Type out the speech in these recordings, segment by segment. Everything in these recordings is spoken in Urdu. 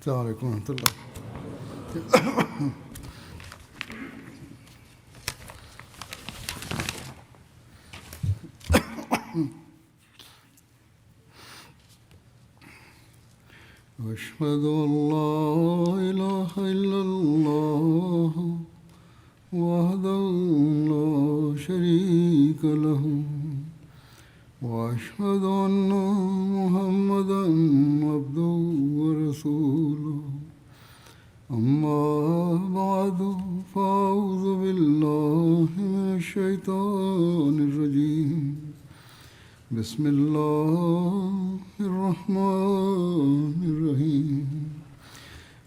السلام علیکم ورحمۃ اللہ. أشهد أن لا إله إلا الله وحده لا شريك له وأشهد أن محمدا عبده ورسوله أما بعد فأعوذ بالله من الشيطان الرجيم بسم الله الرحمن الرحيم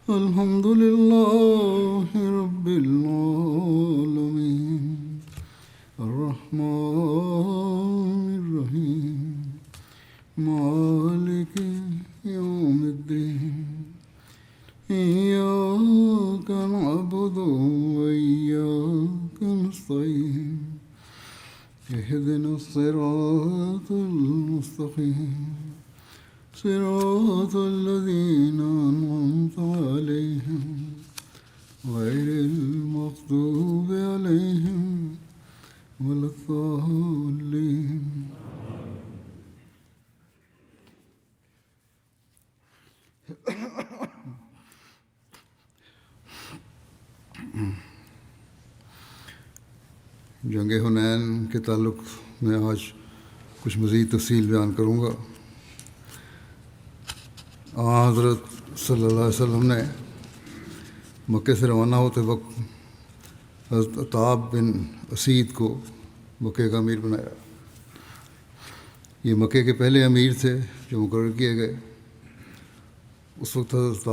الحمد لله رب العالمين الرحمن الرحيم مالك يوم الدين إياك نعبد وإياك نستعين اهدنا الصراط المستقيم صراط الذين أنعمت عليهم غير المغضوب عليهم ولا الضالين. جنگ حنین کے تعلق میں آج کچھ مزید تفصیل بیان کروں گا. حضرت صلی اللہ علیہ وسلم نے مکے سے روانہ ہوتے وقت حضرت عتاب بن اسید کو مکے کا امیر بنایا. یہ مکے کے پہلے امیر تھے جو مقرر کیے گئے. اس وقت حضرت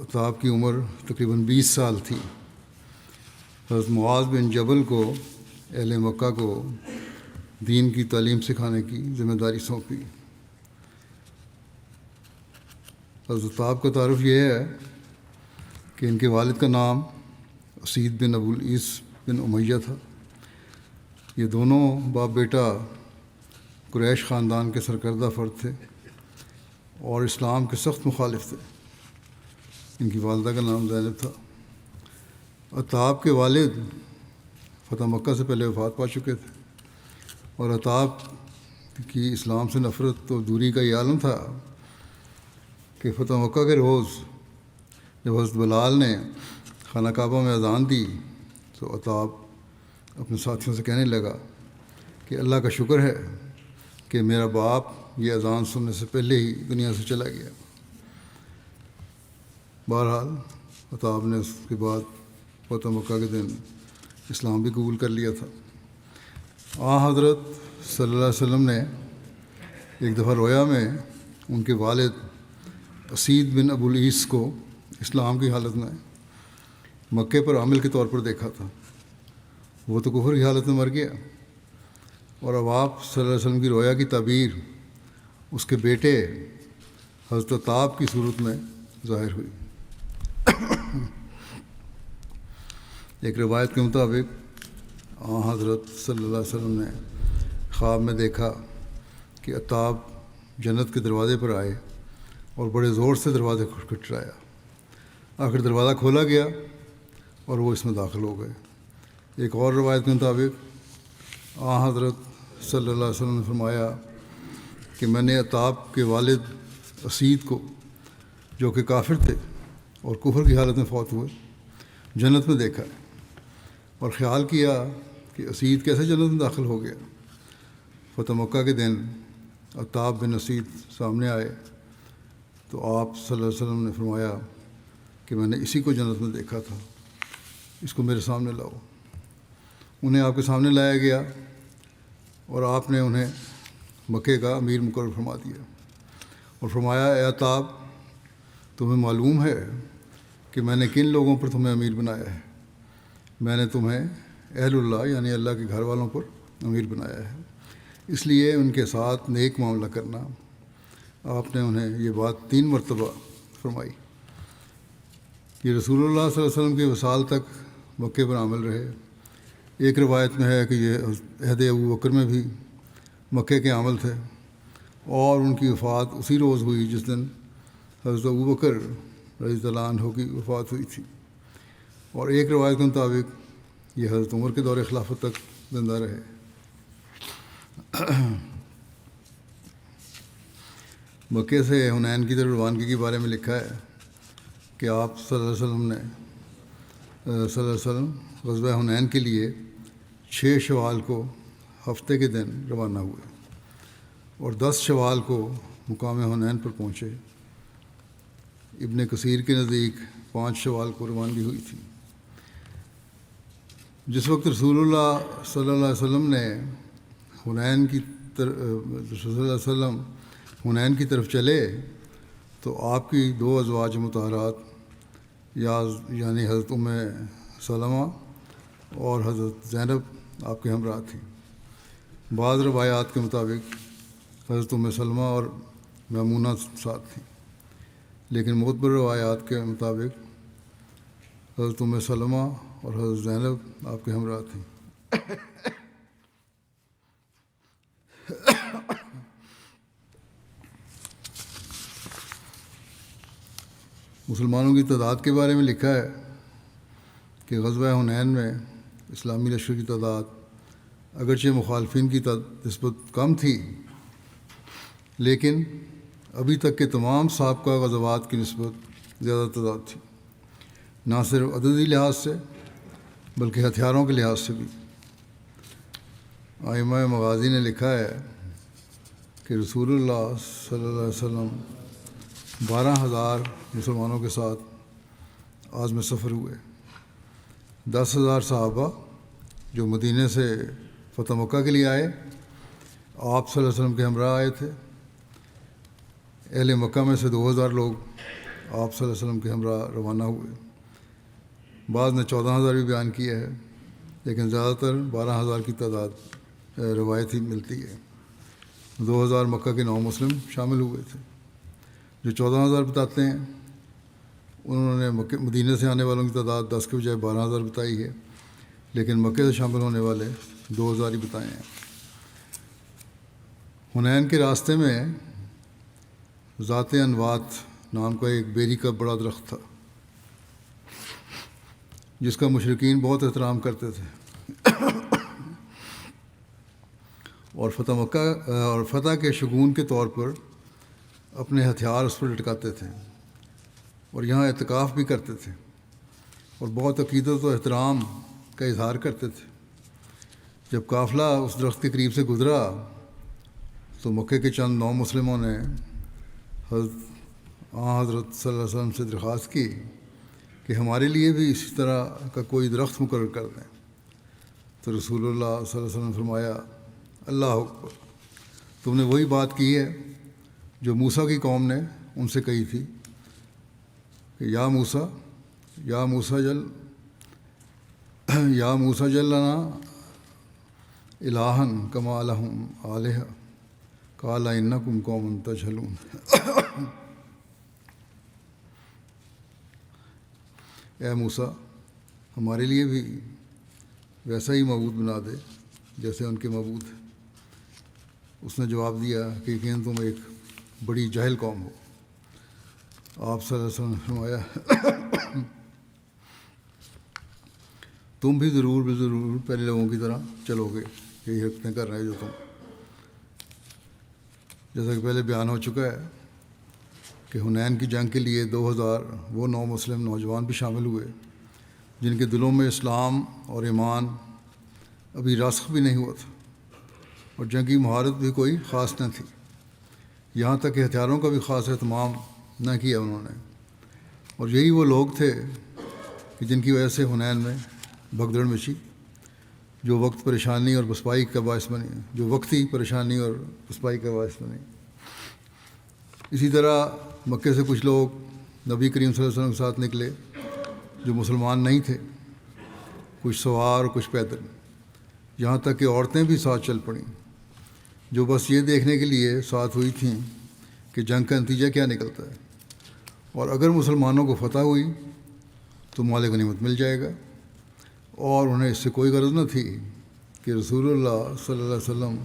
عتاب کی عمر تقریباً 20 سال تھی. حضرت معاذ بن جبل کو اہل مکہ کو دین کی تعلیم سکھانے کی ذمہ داری سونپی. حضرت عتاب کا تعارف یہ ہے کہ ان کے والد کا نام اسید بن ابو العیس بن امیہ تھا. یہ دونوں باپ بیٹا قریش خاندان کے سرکردہ فرد تھے اور اسلام کے سخت مخالف تھے. ان کی والدہ کا نام زینب تھا. عتاب کے والد فتح مکہ سے پہلے وفات پا چکے تھے اور عتاب کی اسلام سے نفرت اور دوری کا یہ عالم تھا کہ فتح مکہ کے روز جب حضرت بلال نے خانہ کعبہ میں اذان دی تو عتاب اپنے ساتھیوں سے کہنے لگا کہ اللہ کا شکر ہے کہ میرا باپ یہ اذان سننے سے پہلے ہی دنیا سے چلا گیا. بہرحال عتاب نے اس کے بعد فتح مکہ کے دن اسلام بھی قبول کر لیا تھا. حضرت صلی اللہ علیہ وسلم نے ایک دفعہ رویا میں ان کے والد اسید بن ابو العیس کو اسلام کی حالت میں مکے پر عامل کے طور پر دیکھا تھا. وہ تو کفر کی حالت میں مر گیا اور اب آپ صلی اللہ علیہ وسلم کی رویا کی تعبیر اس کے بیٹے حضرت عتاب کی صورت میں ظاہر ہوئی. ایک روایت کے مطابق حضرت صلی اللہ علیہ وسلم نے خواب میں دیکھا کہ عتاب جنت کے دروازے پر آئے اور بڑے زور سے دروازے کھٹکھٹایا. آخر دروازہ کھولا گیا اور وہ اس میں داخل ہو گئے. ایک اور روایت کے مطابق حضرت صلی اللہ علیہ وسلم نے فرمایا کہ میں نے عتاب کے والد اسید کو جو کہ کافر تھے اور کفر کی حالت میں فوت ہوئے جنت میں دیکھا ہے اور خیال کیا کہ اسید کیسے جنت میں داخل ہو گیا. فتح مکہ کے دن عتاب بن اسید سامنے آئے تو آپ صلی اللہ علیہ وسلم نے فرمایا کہ میں نے اسی کو جنت میں دیکھا تھا, اس کو میرے سامنے لاؤ. انہیں آپ کے سامنے لایا گیا اور آپ نے انہیں مکے کا امیر مقرر فرما دیا اور فرمایا اے عتاب تمہیں معلوم ہے کہ میں نے کن لوگوں پر تمہیں امیر بنایا ہے. میں نے تمہیں اہل اللہ یعنی اللہ کے گھر والوں پر امیر بنایا ہے, اس لیے ان کے ساتھ نیک معاملہ کرنا. آپ نے انہیں یہ بات 3 مرتبہ فرمائی. یہ رسول اللہ صلی اللہ علیہ وسلم کے وصال تک مکے پر عامل رہے. ایک روایت میں ہے کہ یہ عہد ابو بکر میں بھی مکے کے عامل تھے اور ان کی وفات اسی روز ہوئی جس دن حضرت ابو بکر رضی اللہ عنہ کی وفات ہوئی تھی، اور ایک روایت کے مطابق یہ حضرت عمر کے دور خلافت تک زندہ رہے۔ مکے سے حنین کی طرف روانگی کے بارے میں لکھا ہے کہ آپ صلی اللہ علیہ وسلم غزوہ حنین کے لیے 6 شوال کو ہفتے کے دن روانہ ہوئے اور 10 شوال کو مقام حنین پر پہنچے۔ ابن کثیر کے نزدیک 5 شوال کو روانگی ہوئی تھی۔ جس وقت رسول اللہ صلی اللہ علیہ وسلم نے حنین کی طرف چلے تو آپ کی 2 ازواج مطہرات یعنی حضرت ام سلمہ اور حضرت زینب آپ کے ہمراہ تھیں۔ بعض روایات کے مطابق حضرت ام سلمہ اور میمونہ ساتھ تھیں، لیکن معتبر روایات کے مطابق حضرت ام سلمہ اور حضرت زینب آپ کے ہمراہ تھیں۔ مسلمانوں کی تعداد کے بارے میں لکھا ہے کہ غزوہ حنین میں اسلامی لشکر کی تعداد اگرچہ مخالفین کی نسبت کم تھی، لیکن ابھی تک کے تمام سابقہ غزوات کی نسبت زیادہ تعداد تھی، نہ صرف عددی لحاظ سے بلکہ ہتھیاروں کے لحاظ سے بھی۔ ائمہ مغازی نے لکھا ہے کہ رسول اللہ صلی اللہ علیہ وسلم 12,000 مسلمانوں کے ساتھ عازم سفر ہوئے۔ 10,000 صحابہ جو مدینے سے فتح مکہ کے لیے آئے، آپ صلی اللہ علیہ وسلم کے ہمراہ آئے تھے۔ اہل مکہ میں سے 2,000 لوگ آپ صلی اللہ علیہ وسلم کے ہمراہ روانہ ہوئے۔ بعض نے 14,000 بھی بیان کیا ہے، لیکن زیادہ تر 12,000 کی تعداد روایتی ملتی ہے۔ 2,000 مکہ کے مسلم شامل ہوئے تھے۔ جو 14,000 بتاتے ہیں انہوں نے مدینہ سے آنے والوں کی تعداد 10 کے بجائے 12,000 بتائی ہے، لیکن مکے سے شامل ہونے والے 2,000 ہی بتائے ہیں۔ حنین کے راستے میں ذات انوات نام کا ایک بیری کا بڑا درخت تھا جس کا مشرکین بہت احترام کرتے تھے، اور فتح کے شگون کے طور پر اپنے ہتھیار اس پر لٹکاتے تھے اور یہاں اعتکاف بھی کرتے تھے اور بہت عقیدت و احترام کا اظہار کرتے تھے۔ جب قافلہ اس درخت کے قریب سے گزرا تو مکے کے چند مسلموں نے حضرت صلی اللہ علیہ وسلم سے درخواست کی کہ ہمارے لیے بھی اسی طرح کا کوئی درخت مقرر کر دیں، تو رسول اللہ صلی اللہ علیہ وسلم نے فرمایا، اللہ اکبر، تم نے وہی بات کی ہے جو موسیٰ کی قوم نے ان سے کہی تھی کہ یا موسیٰ جل لنا الہًا کما لہم آلہہ قال انکم قوم تجہلون۔ اے موسیٰ، ہمارے لیے بھی ویسا ہی معبود بنا دے جیسے ان کے معبود ہیں۔ اس نے جواب دیا کہ یقیناً تم ایک بڑی جاہل قوم ہو۔ آپ صلی اللہ علیہ وسلم نے فرمایا، تم بھی ضرور پہلے لوگوں کی طرح چلو گے، یہی حرکتیں کر رہے ہیں جو تم۔ جیسا کہ پہلے بیان ہو چکا ہے کہ حنین کی جنگ کے لیے 2,000 وہ مسلم نوجوان بھی شامل ہوئے جن کے دلوں میں اسلام اور ایمان ابھی راسخ بھی نہیں ہوا تھا، اور جنگی مہارت بھی کوئی خاص نہ تھی، یہاں تک کہ ہتھیاروں کا بھی خاص اہتمام نہ کیا انہوں نے۔ اور یہی وہ لوگ تھے کہ جن کی وجہ سے حنین میں بھگدڑ مچی، جو وقتی پریشانی اور پسپائی کا باعث بنی۔ اسی طرح مکے سے کچھ لوگ نبی کریم صلی اللہ علیہ وسلم کے ساتھ نکلے جو مسلمان نہیں تھے، کچھ سوار اور کچھ پیدل، یہاں تک کہ عورتیں بھی ساتھ چل پڑیں، جو بس یہ دیکھنے کے لیے ساتھ ہوئی تھیں کہ جنگ کا نتیجہ کیا نکلتا ہے، اور اگر مسلمانوں کو فتح ہوئی تو مال غنیمت مل جائے گا، اور انہیں اس سے کوئی غرض نہ تھی کہ رسول اللہ صلی اللہ علیہ وسلم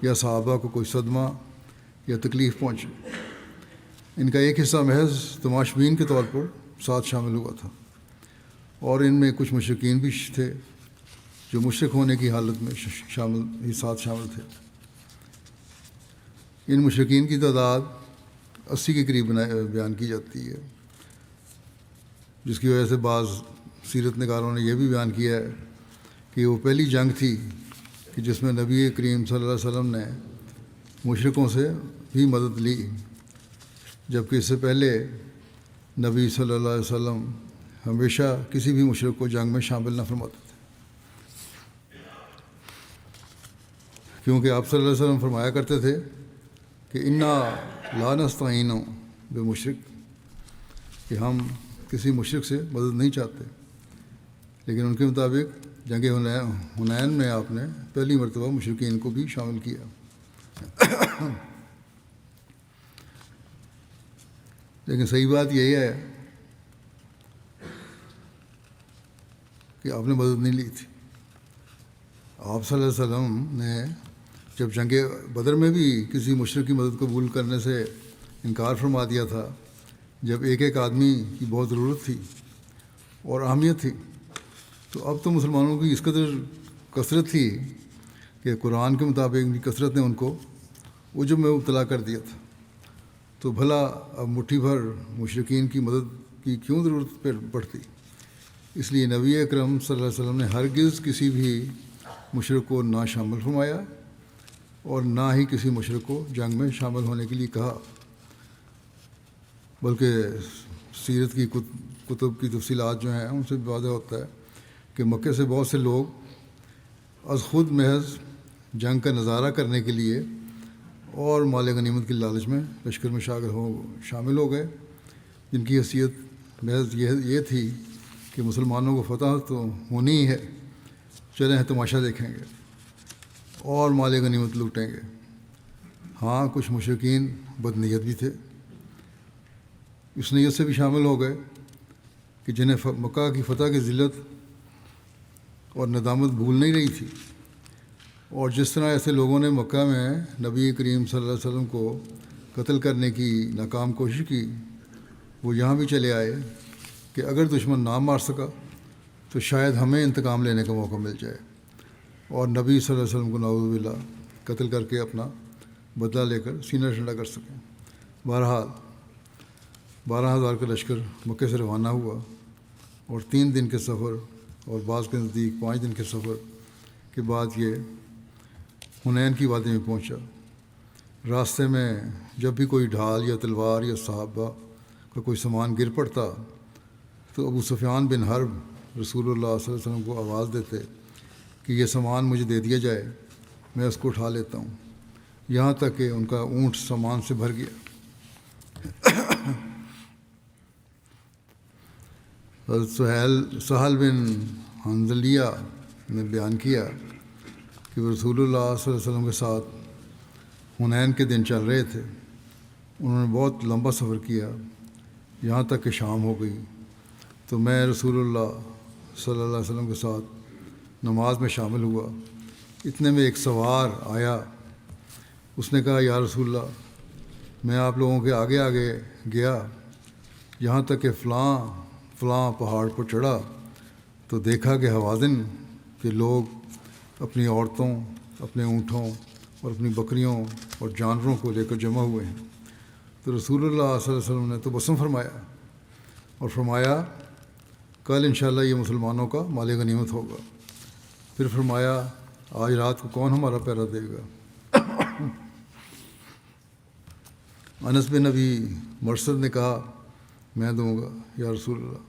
یا صحابہ کو کوئی صدمہ یا تکلیف پہنچے۔ ان کا ایک حصہ محض تماشبین کے طور پر ساتھ شامل ہوا تھا، اور ان میں کچھ مشرکین بھی تھے جو مشرک ہونے کی حالت میں ساتھ شامل تھے۔ ان مشرکین کی تعداد 80 کے قریب بیان کی جاتی ہے، جس کی وجہ سے بعض سیرت نگاروں نے یہ بھی بیان کیا ہے کہ وہ پہلی جنگ تھی کہ جس میں نبی کریم صلی اللہ علیہ وسلم نے مشرکوں سے بھی مدد لی، جبکہ اس سے پہلے نبی صلی اللہ علیہ وسلم ہمیشہ کسی بھی مشرک کو جنگ میں شامل نہ فرماتے تھے، کیونکہ آپ صلی اللہ علیہ وسلم فرمایا کرتے تھے کہ انا لا نستعین بمشرک، کہ ہم کسی مشرک سے مدد نہیں چاہتے۔ لیکن ان کے مطابق جنگ حنین میں آپ نے پہلی مرتبہ مشرکین کو بھی شامل کیا۔ لیکن صحیح بات یہی ہے کہ آپ نے مدد نہیں لی تھی۔ آپ صلی اللہ علیہ وسلم نے جب جنگ بدر میں بھی کسی مشرک کی مدد قبول کرنے سے انکار فرما دیا تھا، جب ایک ایک آدمی کی بہت ضرورت تھی اور اہمیت تھی، تو اب تو مسلمانوں کی اس قدر کثرت تھی کہ قرآن کے مطابق ان کی کثرت نے ان کو عجب میں مبتلا کر دیا تھا۔ تو بھلا اب مٹھی بھر مشرکین کی مدد کی کیوں ضرورت پڑتی؟ اس لیے نبی اکرم صلی اللہ علیہ وسلم نے ہرگز کسی بھی مشرک کو نہ شامل فرمایا اور نہ ہی کسی مشرک کو جنگ میں شامل ہونے کے لیے کہا، بلکہ سیرت کی کتب کی تفصیلات جو ہیں ان سے بھی واضح ہوتا ہے کہ مکے سے بہت سے لوگ از خود محض جنگ کا نظارہ کرنے کے لیے اور مال غنیمت کی لالچ میں لشکر میں شامل ہو گئے، جن کی حیثیت محض یہ تھی کہ مسلمانوں کو فتح تو ہونی ہی ہے، چلیں تماشا دیکھیں گے اور مال غنیمت لوٹیں گے۔ ہاں، کچھ مشرکین بدنیت بھی تھے، اس نیت سے بھی شامل ہو گئے کہ جنہیں مکہ کی فتح کی ذلت اور ندامت بھول نہیں رہی تھی، اور جس طرح ایسے لوگوں نے مکہ میں نبی کریم صلی اللہ علیہ وسلم کو قتل کرنے کی ناکام کوشش کی، وہ یہاں بھی چلے آئے کہ اگر دشمن نہ مار سکا تو شاید ہمیں انتقام لینے کا موقع مل جائے اور نبی صلی اللہ علیہ وسلم کو نعوذ باللہ قتل کر کے اپنا بدلہ لے کر سینہ ٹھنڈا کر سکیں۔ بہرحال 12,000 کا لشکر مکے سے روانہ ہوا اور 3 دن کے سفر اور بعض کے نزدیک 5 دن کے سفر کے بعد یہ حنین کی وادی میں پہنچا۔ راستے میں جب بھی کوئی ڈھال یا تلوار یا صحابہ کا کوئی سامان گر پڑتا تو ابو سفیان بن حرب رسول اللہ صلی اللہ علیہ وسلم کو آواز دیتے کہ یہ سامان مجھے دے دیا جائے، میں اس کو اٹھا لیتا ہوں، یہاں تک کہ ان کا اونٹ سامان سے بھر گیا۔ حضرت سہل بن حنظلیہ نے بیان کیا کہ وہ رسول اللہ صلی اللہ علیہ وسلم کے ساتھ حنین کے دن چل رہے تھے، انہوں نے بہت لمبا سفر کیا یہاں تک کہ شام ہو گئی، تو میں رسول اللہ صلی اللہ علیہ وسلم کے ساتھ نماز میں شامل ہوا۔ اتنے میں ایک سوار آیا، اس نے کہا یا رسول اللہ، میں آپ لوگوں کے آگے آگے گیا یہاں تک کہ فلاں پہاڑ پر چڑھا تو دیکھا کہ حوازن کے لوگ اپنی عورتوں، اپنے اونٹوں اور اپنی بکریوں اور جانوروں کو لے کر جمع ہوئے ہیں۔ تو رسول اللہ صلی اللہ علیہ وسلم نے تبسم فرمایا اور فرمایا کل انشاءاللہ یہ مسلمانوں کا مال غنیمت ہوگا۔ پھر فرمایا آج رات کو کون ہمارا پہرا دے گا؟ انس بن نبی مرثد نے کہا میں دوں گا یا رسول اللہ۔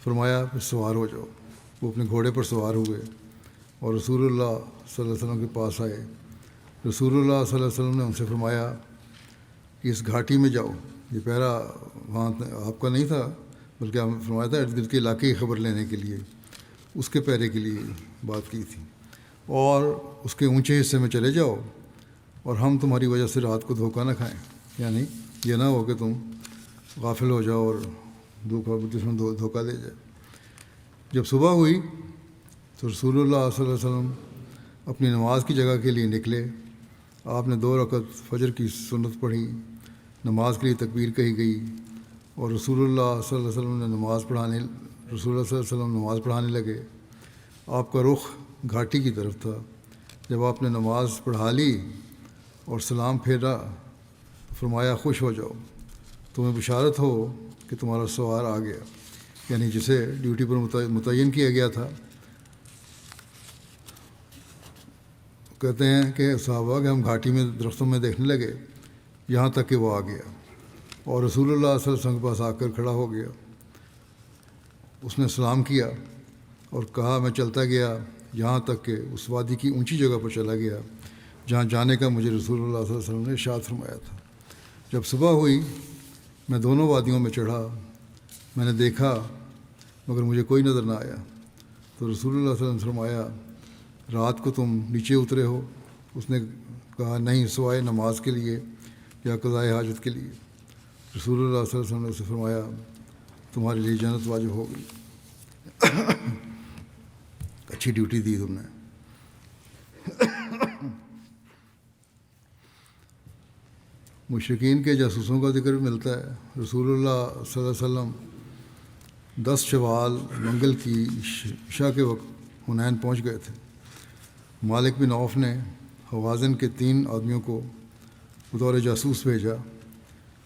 فرمایا پھر سوار ہو جاؤ۔ وہ اپنے گھوڑے پر سوار ہوئے اور رسول اللہ صلی اللہ علیہ وسلم کے پاس آئے۔ رسول اللہ صلی اللہ علیہ وسلم نے ان سے فرمایا کہ اس گھاٹی میں جاؤ، یہ پہرا وہاں آپ کا نہیں تھا بلکہ آپ نے فرمایا تھا ارد گرد کے علاقے کی خبر لینے کے لیے، اس کے پہرے کے لیے بات کی تھی، اور اس کے اونچے حصے میں چلے جاؤ اور ہم تمہاری وجہ سے رات کو دھوکہ نہ کھائیں، یعنی یہ نہ ہو کہ تم غافل ہو جاؤ اور دشمن دھوکہ دے جائے۔ جب صبح ہوئی تو رسول اللہ صلی اللہ علیہ وسلم اپنی نماز کی جگہ کے لیے نکلے۔ آپ نے 2 رکعت فجر کی سنت پڑھی نماز کے لیے تکبیر کہی گئی اور رسول اللہ صلی اللہ علیہ وسلم نے نماز پڑھانے لگے۔ آپ کا رخ گھاٹی کی طرف تھا۔ جب آپ نے نماز پڑھا لی اور سلام پھیرا، فرمایا خوش ہو جاؤ، تمہیں بشارت ہو کہ تمہارا سوار آ گیا، یعنی جسے ڈیوٹی پر متعین کیا گیا تھا۔ کہتے ہیں کہ صحابہ کہ ہم گھاٹی میں درختوں میں دیکھنے لگے یہاں تک کہ وہ آ گیا اور رسول اللہ صلی اللہ علیہ وسلم کے پاس آ کر کھڑا ہو گیا۔ اس نے سلام کیا اور کہا میں چلتا گیا یہاں تک کہ اس وادی کی اونچی جگہ پر چلا گیا جہاں جانے کا مجھے رسول اللہ صلی اللہ علیہ وسلم نے ارشاد فرمایا تھا۔ جب صبح ہوئی میں دونوں وادیوں میں چڑھا، میں نے دیکھا مگر مجھے کوئی نظر نہ آیا، تو رسول اللہ صلی اللہ علیہ وسلم نے فرمایا رات کو تم نیچے اترے ہو؟ اس نے کہا نہیں، سوائے نماز کے لیے یا قضائے حاجت کے لیے۔ رسول اللہ صلی اللہ علیہ وسلم نے اسے فرمایا تمہارے لیے جنت واجب ہو گئی، اچھی ڈیوٹی دی تم نے۔ مشرکین کے جاسوسوں کا ذکر ملتا ہے۔ رسول اللہ صلی اللہ علیہ وسلم 10 شوال منگل کی عشاء کے وقت حنین پہنچ گئے تھے۔ مالک بن عوف نے حوازن کے 3 آدمیوں کو بطور جاسوس بھیجا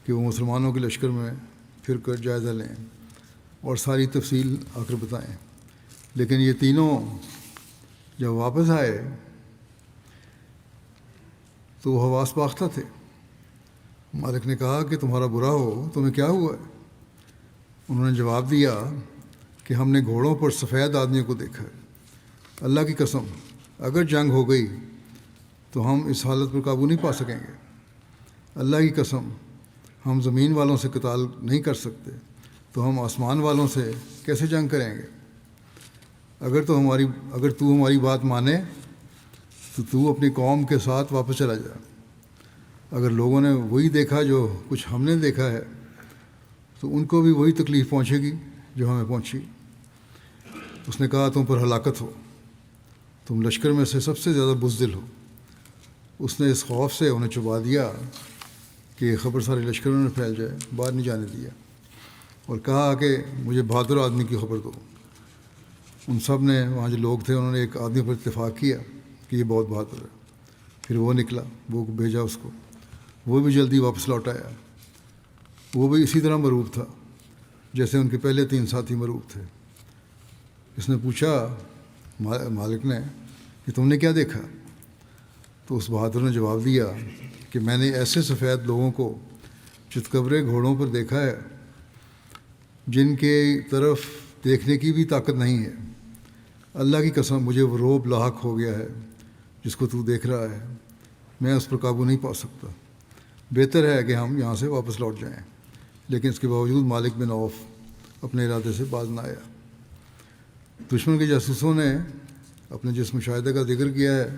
کہ وہ مسلمانوں کے لشکر میں پھر کر جائزہ لیں اور ساری تفصیل آ کر بتائیں، لیکن یہ تینوں جب واپس آئے تو وہ حواس باختہ تھے۔ مالک نے کہا کہ تمہارا برا ہو، تمہیں کیا ہوا ہے؟ انہوں نے جواب دیا کہ ہم نے گھوڑوں پر سفید آدمیوں کو دیکھا ہے، اللہ کی قسم اگر جنگ ہو گئی تو ہم اس حالت پر قابو نہیں پا سکیں گے، اللہ کی قسم ہم زمین والوں سے قتال نہیں کر سکتے تو ہم آسمان والوں سے کیسے جنگ کریں گے؟ اگر تو ہماری بات مانے تو تو اپنی قوم کے ساتھ واپس چلا جا، اگر لوگوں نے وہی دیکھا جو کچھ ہم نے دیکھا ہے تو ان کو بھی وہی تکلیف پہنچے گی جو ہمیں پہنچی۔ اس نے کہا تم پر ہلاکت ہو، تم لشکر میں سے سب سے زیادہ بزدل ہو۔ اس نے اس خوف سے انہیں چھپا دیا کہ یہ خبر سارے لشکروں میں پھیل جائے، باہر نہیں جانے دیا، اور کہا کہ مجھے بہادر آدمی کی خبر دو۔ ان سب نے، وہاں جو لوگ تھے انہوں نے ایک آدمی پر اتفاق کیا کہ یہ بہت بہادر ہے۔ پھر وہ نکلا، وہ بھیجا اس کو، وہ بھی جلدی واپس لوٹ آیا۔ وہ بھی اسی طرح مروب تھا جیسے ان کے پہلے 3 ساتھی مروب تھے۔ اس نے پوچھا مالک نے کہ تم نے کیا دیکھا؟ تو اس بہادر نے جواب دیا کہ میں نے ایسے سفید لوگوں کو چتکبرے گھوڑوں پر دیکھا ہے جن کے طرف دیکھنے کی بھی طاقت نہیں ہے، اللہ کی قسم مجھے وہ رعب لاحق ہو گیا ہے جس کو تو دیکھ رہا ہے، میں اس پر قابو نہیں پا سکتا، بہتر ہے کہ ہم یہاں سے واپس لوٹ جائیں۔ لیکن اس کے باوجود مالک بن عوف اپنے ارادے سے باز نہ آیا۔ دشمن کے جاسوسوں نے اپنے جس مشاہدہ کا ذکر کیا ہے،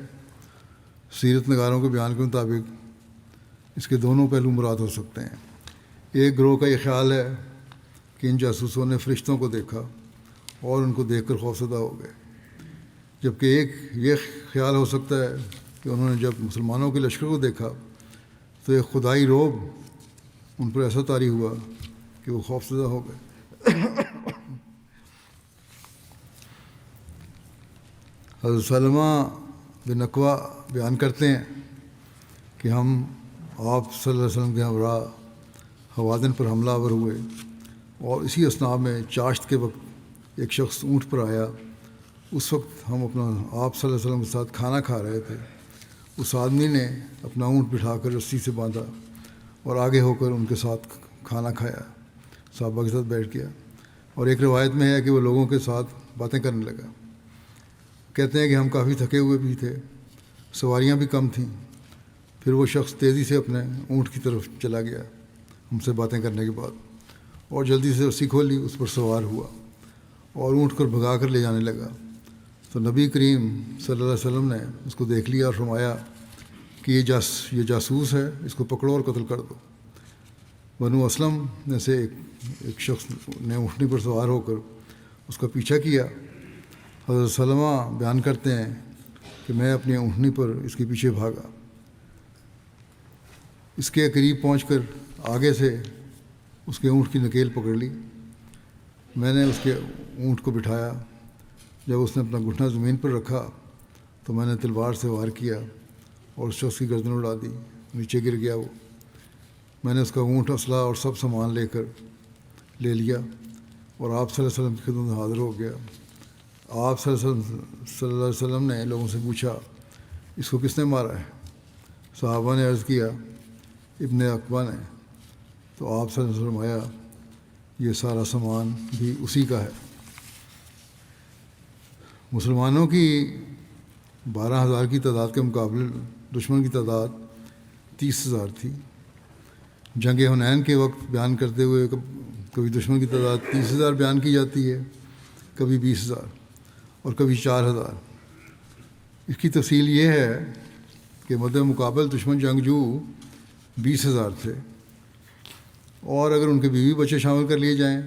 سیرت نگاروں کے بیان کے مطابق اس کے دونوں پہلو مراد ہو سکتے ہیں۔ ایک گروہ کا یہ خیال ہے کہ ان جاسوسوں نے فرشتوں کو دیکھا اور ان کو دیکھ کر خوفزدہ ہو گئے، جبکہ ایک یہ خیال ہو سکتا ہے کہ انہوں نے جب مسلمانوں کے لشکر کو دیکھا تو ایک خدائی رعب ان پر ایسا طاری ہوا کہ وہ خوفزدہ ہو گئے۔ حضرت سلمہ بن اکوع بیان کرتے ہیں کہ ہم آپ صلی اللہ علیہ وسلم کے ہمراہ حوازن پر حملہ آور ہوئے اور اسی اثناء میں چاشت کے وقت ایک شخص اونٹ پر آیا۔ اس وقت ہم اپنا آپ صلی اللہ علیہ وسلم کے ساتھ کھانا کھا رہے تھے۔ اس آدمی نے اپنا اونٹ بٹھا کر رسی سے باندھا اور آگے ہو کر ان کے ساتھ کھانا کھایا، صحابہ کے ساتھ بیٹھ گیا، اور ایک روایت میں ہے کہ وہ لوگوں کے ساتھ باتیں کرنے لگا۔ کہتے ہیں کہ ہم کافی تھکے ہوئے بھی تھے، سواریاں بھی کم تھیں۔ پھر وہ شخص تیزی سے اپنے اونٹ کی طرف چلا گیا ہم سے باتیں کرنے کے بعد، اور جلدی سے رسی کھولی، اس پر سوار ہوا اور اونٹ کو بھگا کر لے جانے لگا۔ تو نبی کریم صلی اللہ علیہ وسلم نے اس کو دیکھ لیا اور فرمایا کہ یہ جاسوس ہے، اس کو پکڑو اور قتل کر دو۔ بنو اسلم میں سے ایک شخص نے اونٹنی پر سوار ہو کر اس کا پیچھا کیا۔ حضرت سلمہ بیان کرتے ہیں کہ میں اپنی اونٹنی پر اس کے پیچھے بھاگا، اس کے قریب پہنچ کر آگے سے اس کے اونٹ کی نکیل پکڑ لی. میں نے اس کے اونٹ کو بٹھایا. جب اس نے اپنا گھٹنا زمین پر رکھا تو میں نے تلوار سے وار کیا اور اس شخص کی گردن اڑا دی. نیچے گر گیا وہ. میں نے اس کا اونٹ، اسلحہ اور سب سامان لے لیا اور آپ صلی اللہ علیہ وسلم کی خدمت میں حاضر ہو گیا. آپ صلی اللہ علیہ وسلم نے لوگوں سے پوچھا اس کو کس نے مارا ہے؟ صحابہ نے عرض کیا ابن عقبہ نے. تو آپ صلی اللہ علیہ وسلم فرمایا یہ سارا سامان بھی اسی کا ہے. مسلمانوں کی 12,000 کی تعداد کے مقابلے دشمن کی تعداد 30,000 تھی. جنگ حنین کے وقت بیان کرتے ہوئے کبھی دشمن کی تعداد 30,000 بیان کی جاتی ہے، کبھی 20,000 اور کبھی 4,000. اس کی تفصیل یہ ہے کہ مد مقابل دشمن جنگجو 20,000 تھے، اور اگر ان کے بیوی بچے شامل کر لیے جائیں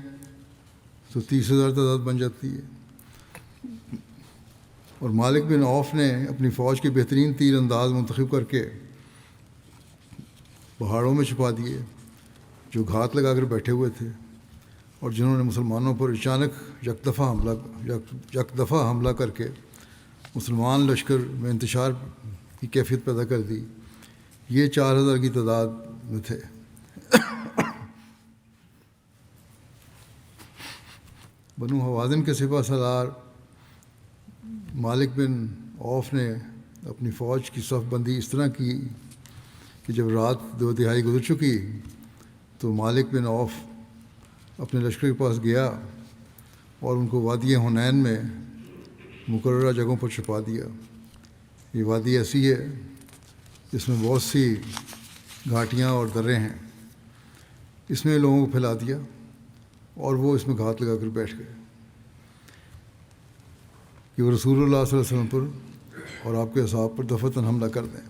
تو 30,000 تعداد بن جاتی ہے. اور مالک بن عوف نے اپنی فوج کے بہترین تیر انداز منتخب کر کے پہاڑوں میں چھپا دیے جو گھات لگا کر بیٹھے ہوئے تھے، اور جنہوں نے مسلمانوں پر اچانک یک دفعہ حملہ کر کے مسلمان لشکر میں انتشار کی کیفیت پیدا کر دی. یہ 4,000 کی تعداد میں تھے. بنو حوازن کے سپہ سالار مالک بن عوف نے اپنی فوج کی صف بندی اس طرح کی کہ جب رات 2/3 گزر چکی تو مالک بن عوف اپنے لشکر کے پاس گیا اور ان کو وادی حنین میں مقررہ جگہوں پر چھپا دیا. یہ وادی ایسی ہے جس میں بہت سی گھاٹیاں اور درے ہیں. اس میں لوگوں کو پھیلا دیا اور وہ اس میں گھات لگا کر بیٹھ گئے کہ وہ رسول اللہ صلی اللہ علیہ وسلم پر اور آپ کے اصحاب پر دفعتاً حملہ کر دیں.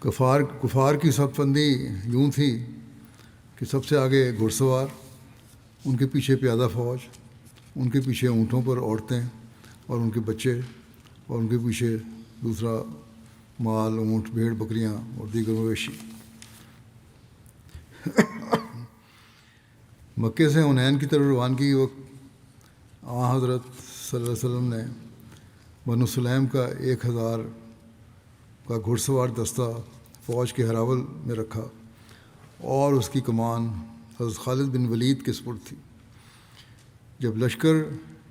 کفار کی صف بندی یوں تھی کہ سب سے آگے گھڑ سوار، ان کے پیچھے پیادہ فوج، ان کے پیچھے اونٹوں پر عورتیں اور ان کے بچے، اور ان کے پیچھے دوسرا مال، اونٹ، بھیڑ بکریاں اور دیگر مویشی. مکے سے حنین کی طرف روانگی کے وقت حضرت صلی اللہ علیہ وسلم نے بنو سلیم کا 1,000 کا گھڑ سوار دستہ فوج کے ہراول میں رکھا اور اس کی کمان حضرت خالد بن ولید کے سپرد تھی. جب لشکر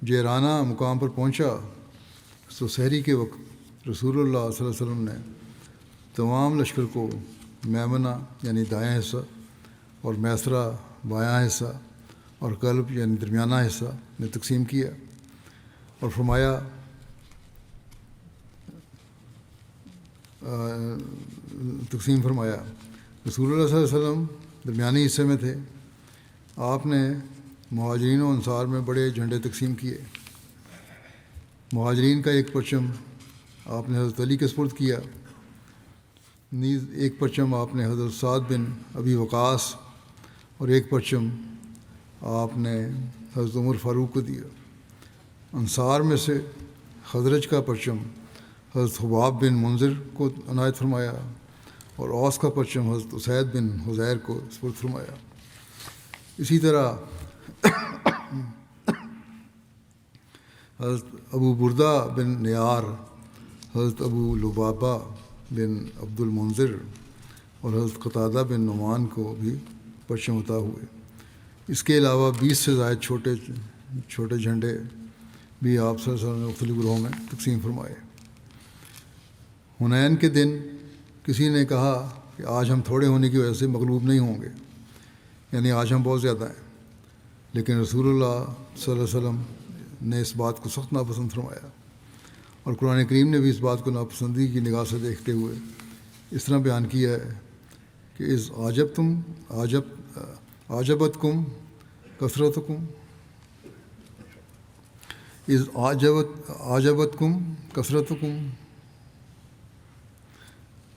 جیرانہ مقام پر پہنچا تو سحری کے وقت رسول اللہ صلی اللہ علیہ وسلم نے تمام لشکر کو میمنہ یعنی دایاں حصہ اور میسرہ بایاں حصہ اور قلب یعنی درمیانہ حصہ میں تقسیم کیا اور فرمایا رسول اللہ صلی اللہ علیہ وسلم درمیانی حصے میں تھے. آپ نے مہاجرین و انصار میں بڑے جھنڈے تقسیم کیے. مہاجرین کا ایک پرچم آپ نے حضرت علی کے سپرد کیا، نیز ایک پرچم آپ نے حضرت سعد بن ابی وقاص اور ایک پرچم آپ نے حضرت عمر فاروق کو دیا. انصار میں سے خزرج کا پرچم حضرت خباب بن منذر کو عنایت فرمایا اور اوس کا پرچم حضرت اسید بن حضیر کو سپرد فرمایا. اسی طرح حضرت ابو بردہ بن نیار، حضرت ابو لبابہ بن عبد المنذر اور حضرت قتادہ بن نعمان کو بھی پرچم عطا ہوئے. اس کے علاوہ 20 سے زائد چھوٹے جھنڈے بھی آپ صلی اللہ علیہ وسلم نے مختلف گروہوں میں تقسیم فرمائے. حنین کے دن کسی نے کہا کہ آج ہم تھوڑے ہونے کی وجہ سے مغلوب نہیں ہوں گے، یعنی آج ہم بہت زیادہ ہیں، لیکن رسول اللہ صلی اللہ علیہ وسلم نے اس بات کو سخت ناپسند فرمایا، اور قرآن کریم نے بھی اس بات کو ناپسندی کی نگاہ سے دیکھتے ہوئے اس طرح بیان کیا ہے کہ عجبتکم کثرتکم